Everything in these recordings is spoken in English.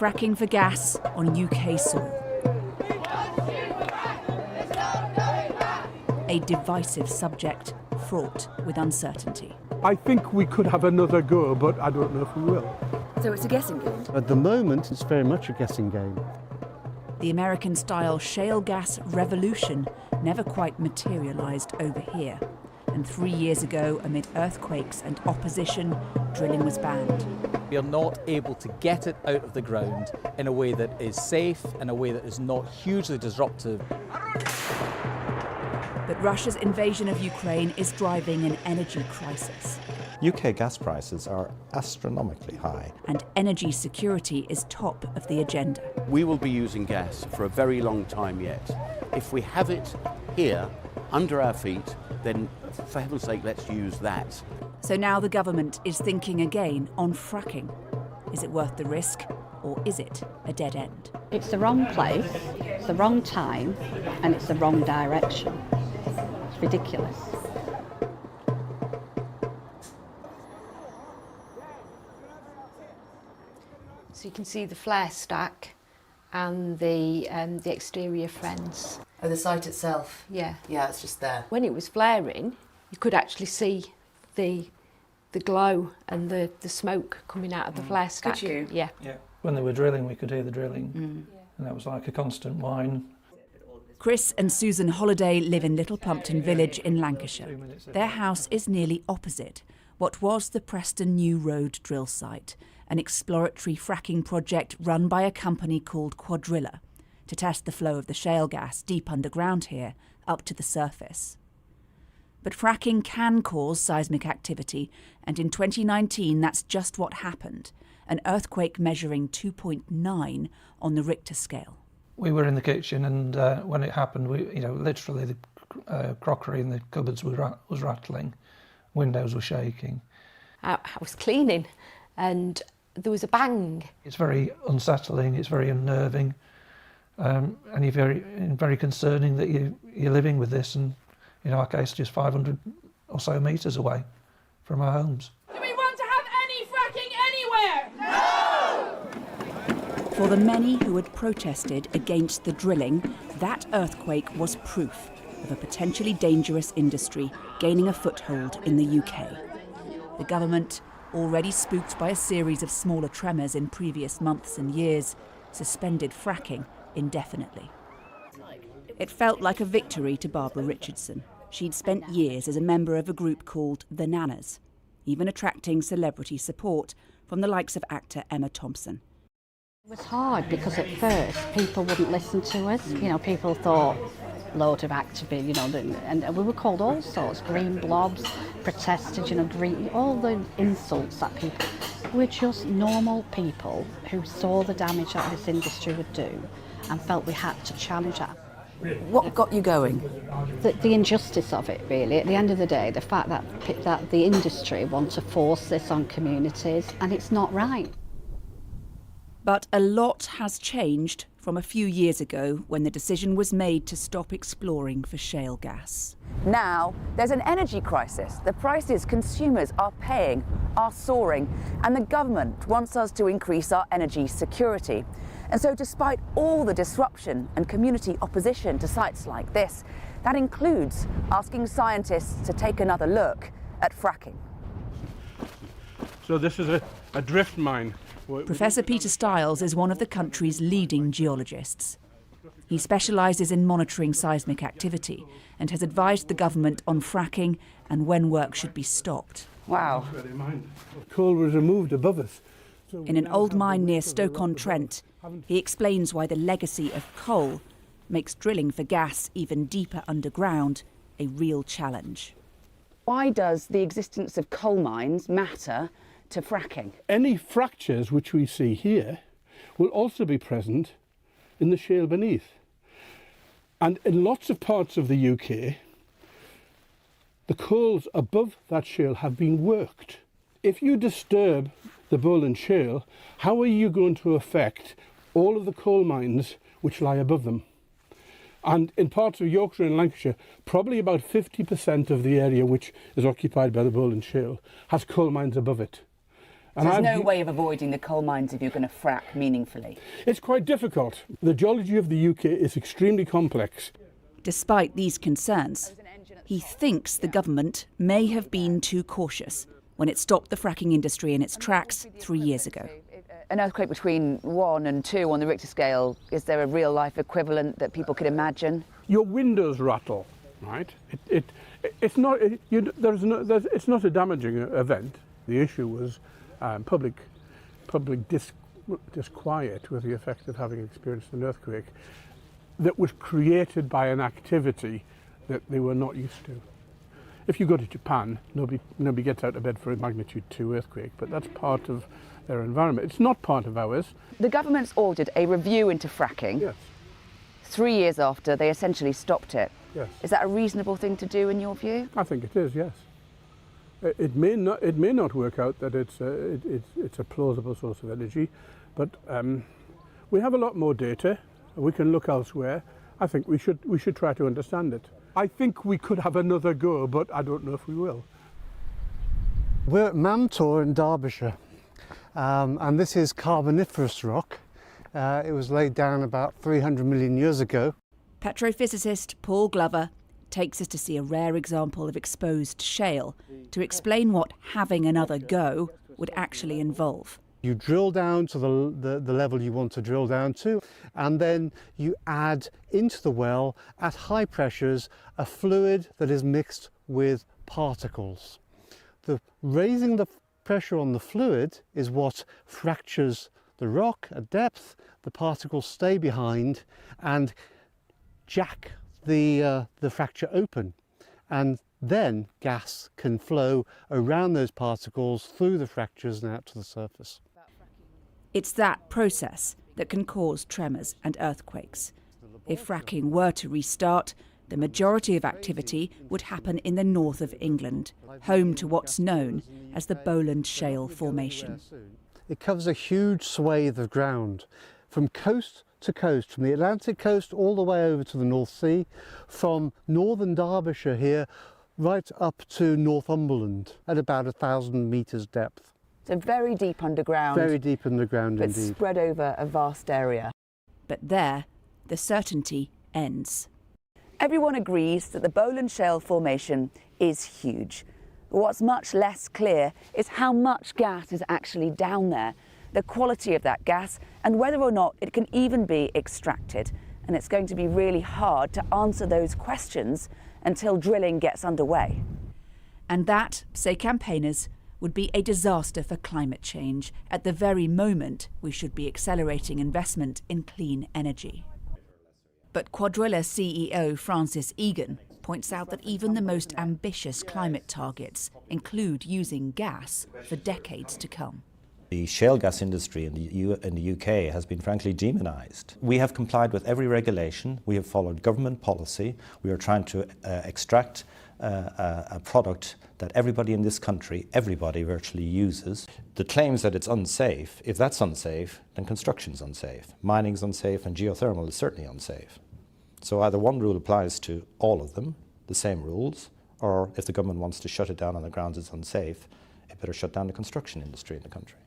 Fracking for gas on UK soil. A divisive subject fraught with uncertainty. I think we could have another go, but I don't know if we will. So it's a guessing game? At the moment, it's very much a guessing game. The American-style shale gas revolution never quite materialised over here. And 3 years ago, amid earthquakes and opposition, drilling was banned. We are not able to get it out of the ground in a way that is safe, in a way that is not hugely disruptive. But Russia's invasion of Ukraine is driving an energy crisis. UK gas prices are astronomically high. And energy security is top of the agenda. We will be using gas for a very long time yet. If we have it here, under our feet, then for heaven's sake, let's use that. So now the government is thinking again on fracking. Is it worth the risk, or is it a dead end? It's the wrong place, it's the wrong time, and it's the wrong direction. It's ridiculous. So you can see the flare stack and the exterior fence. Oh, the site itself? Yeah. Yeah, it's just there. When it was flaring, you could actually see the glow and the smoke coming out of the flare stack. Could you? Yeah. Yeah. When they were drilling, we could hear the drilling, and that was like a constant whine. Chris and Susan Holliday live in Little Plumpton Village in Lancashire. Their house is nearly opposite what was the Preston New Road drill site, an exploratory fracking project run by a company called Quadrilla to test the flow of the shale gas deep underground here up to the surface. But fracking can cause seismic activity, and in 2019 that's just what happened, an earthquake measuring 2.9 on the Richter scale. We were in the kitchen, and when it happened, literally the crockery in the cupboards was rattling, windows were shaking. I was cleaning and there was a bang. It's very unsettling, it's very unnerving, and very concerning that you're living with this, and in our case just 500 or so metres away from our homes. Do we want to have any fracking anywhere? No! For the many who had protested against the drilling, that earthquake was proof of a potentially dangerous industry gaining a foothold in the UK. The government, already spooked by a series of smaller tremors in previous months and years, suspended fracking indefinitely. It felt like a victory to Barbara Richardson. She'd spent years as a member of a group called The Nanas, even attracting celebrity support from the likes of actor Emma Thompson. It was hard because at first people wouldn't listen to us. People thought load of activists, and we were called all sorts, green blobs, protested, green, all the insults that people. We're just normal people who saw the damage that this industry would do and felt we had to challenge that. What got you going? The injustice of it, really. At the end of the day, the fact that the industry want to force this on communities, and it's not right. But a lot has changed from a few years ago when the decision was made to stop exploring for shale gas. Now, there's an energy crisis. The prices consumers are paying are soaring, and the government wants us to increase our energy security. And so despite all the disruption and community opposition to sites like this, that includes asking scientists to take another look at fracking. So this is a drift mine. Professor Peter Stiles is one of the country's leading geologists. He specialises in monitoring seismic activity and has advised the government on fracking and when work should be stopped. Wow. Coal was removed above us. In an old mine near Stoke-on-Trent, he explains why the legacy of coal makes drilling for gas even deeper underground a real challenge. Why does the existence of coal mines matter to fracking? Any fractures which we see here will also be present in the shale beneath. And in lots of parts of the UK, the coals above that shale have been worked. If you disturb the Bowland Shale, how are you going to affect all of the coal mines which lie above them? And in parts of Yorkshire and Lancashire, probably about 50% of the area which is occupied by the Bowland Shale has coal mines above it. So there's no way of avoiding the coal mines if you're going to frack meaningfully? It's quite difficult. The geology of the UK is extremely complex. Despite these concerns, he thinks the government may have been too cautious when it stopped the fracking industry in its tracks 3 years ago. An earthquake between 1 and 2 on the Richter scale, is there a real life equivalent that people could imagine? Your windows rattle, right? It's not a damaging event. The issue was public disquiet with the effect of having experienced an earthquake that was created by an activity that they were not used to. If you go to Japan, nobody gets out of bed for a magnitude 2 earthquake, but that's part of their environment. It's not part of ours. The government's ordered a review into fracking. Yes. 3 years after they essentially stopped it. Yes. Is that a reasonable thing to do in your view? I think it is, yes. It may not work out that it's a plausible source of energy, but we have a lot more data. We can look elsewhere. I think we should try to understand it. I think we could have another go, but I don't know if we will. We're at Mamtor in Derbyshire, and this is Carboniferous rock. It was laid down about 300 million years ago. Petrophysicist Paul Glover takes us to see a rare example of exposed shale to explain what having another go would actually involve. You drill down to the level you want to drill down to, and then you add into the well at high pressures a fluid that is mixed with particles. Raising the pressure on the fluid is what fractures the rock at depth. The particles stay behind and jack the fracture open, and then gas can flow around those particles through the fractures and out to the surface. It's that process that can cause tremors and earthquakes. If fracking were to restart, the majority of activity would happen in the north of England, home to what's known as the Bowland Shale Formation. It covers a huge swathe of ground, from coast to coast, from the Atlantic coast all the way over to the North Sea, from northern Derbyshire here right up to Northumberland at about 1,000 metres depth. So very deep underground. Very deep underground but indeed. Spread over a vast area. But there, the certainty ends. Everyone agrees that the Bowland Shale Formation is huge. But what's much less clear is how much gas is actually down there, the quality of that gas, and whether or not it can even be extracted. And it's going to be really hard to answer those questions until drilling gets underway. And that, say campaigners, would be a disaster for climate change at the very moment we should be accelerating investment in clean energy. But Quadrilla CEO Francis Egan points out that even the most ambitious climate targets include using gas for decades to come. The shale gas industry in the UK has been frankly demonised. We have complied with every regulation, we have followed government policy, we are trying to extract a product that everybody in this country, everybody virtually uses. The claims that it's unsafe, if that's unsafe, then construction's unsafe. Mining's unsafe and geothermal is certainly unsafe. So either one rule applies to all of them, the same rules, or if the government wants to shut it down on the grounds it's unsafe, it better shut down the construction industry in the country.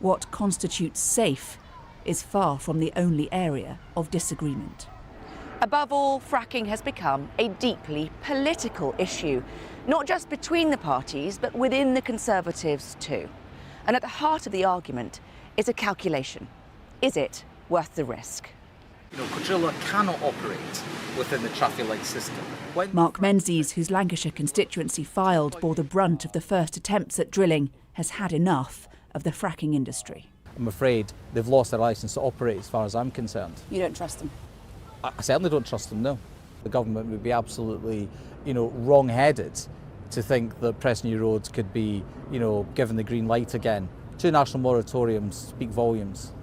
What constitutes safe is far from the only area of disagreement. Above all, fracking has become a deeply political issue, not just between the parties, but within the Conservatives too. And at the heart of the argument is a calculation. Is it worth the risk? Quadrilla cannot operate within the traffic light system. Mark Menzies, whose Lancashire constituency filed, bore the brunt of the first attempts at drilling, has had enough of the fracking industry. I'm afraid they've lost their licence to operate as far as I'm concerned. You don't trust them? I certainly don't trust them, no. The government would be absolutely, wrong-headed to think that Preston New Roads could be, given the green light again. 2 national moratoriums speak volumes.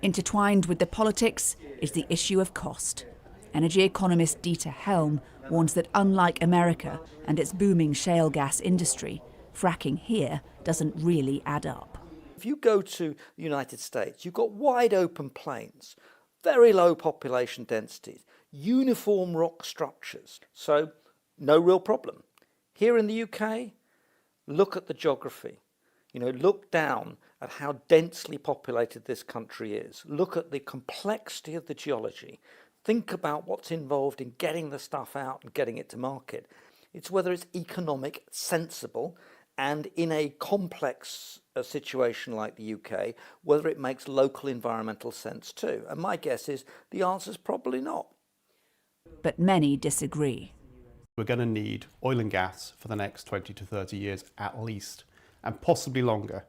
Intertwined with the politics is the issue of cost. Energy economist Dieter Helm warns that unlike America and its booming shale gas industry, fracking here doesn't really add up. If you go to the United States, you've got wide open plains, very low population densities, uniform rock structures, so no real problem. Here in the UK, look at the geography. You know, look down at how densely populated this country is. Look at the complexity of the geology. Think about what's involved in getting the stuff out and getting it to market. It's whether it's economic, sensible, and in a complex situation like the UK, whether it makes local environmental sense too. And my guess is the answer is probably not. But many disagree. We're going to need oil and gas for the next 20 to 30 years at least, and possibly longer.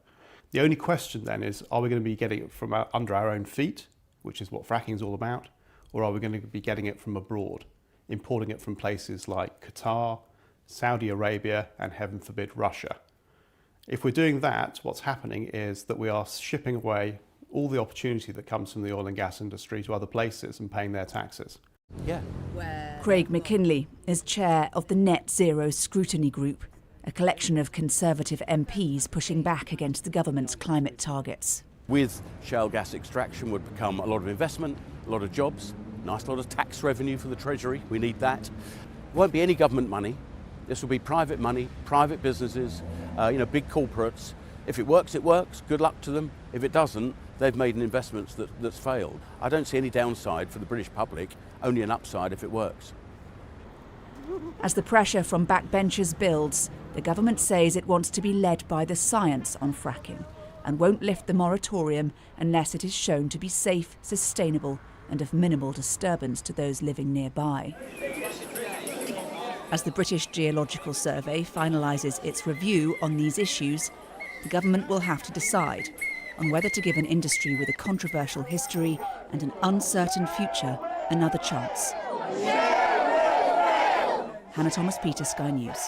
The only question then is, are we going to be getting it from under our own feet, which is what fracking is all about, or are we going to be getting it from abroad, importing it from places like Qatar, Saudi Arabia, and heaven forbid, Russia? If we're doing that, what's happening is that we are shipping away all the opportunity that comes from the oil and gas industry to other places and paying their taxes. Yeah. Craig McKinley is chair of the Net Zero Scrutiny Group, a collection of Conservative MPs pushing back against the government's climate targets. With shale gas extraction would become a lot of investment, a lot of jobs, nice lot of tax revenue for the Treasury. We need that. Won't be any government money. This will be private money, private businesses, big corporates. If it works, it works. Good luck to them. If it doesn't, they've made an investment that's failed. I don't see any downside for the British public, only an upside if it works. As the pressure from backbenchers builds, the government says it wants to be led by the science on fracking and won't lift the moratorium unless it is shown to be safe, sustainable and of minimal disturbance to those living nearby. As the British Geological Survey finalises its review on these issues, the government will have to decide on whether to give an industry with a controversial history and an uncertain future another chance. Hannah Thomas-Peter, Sky News.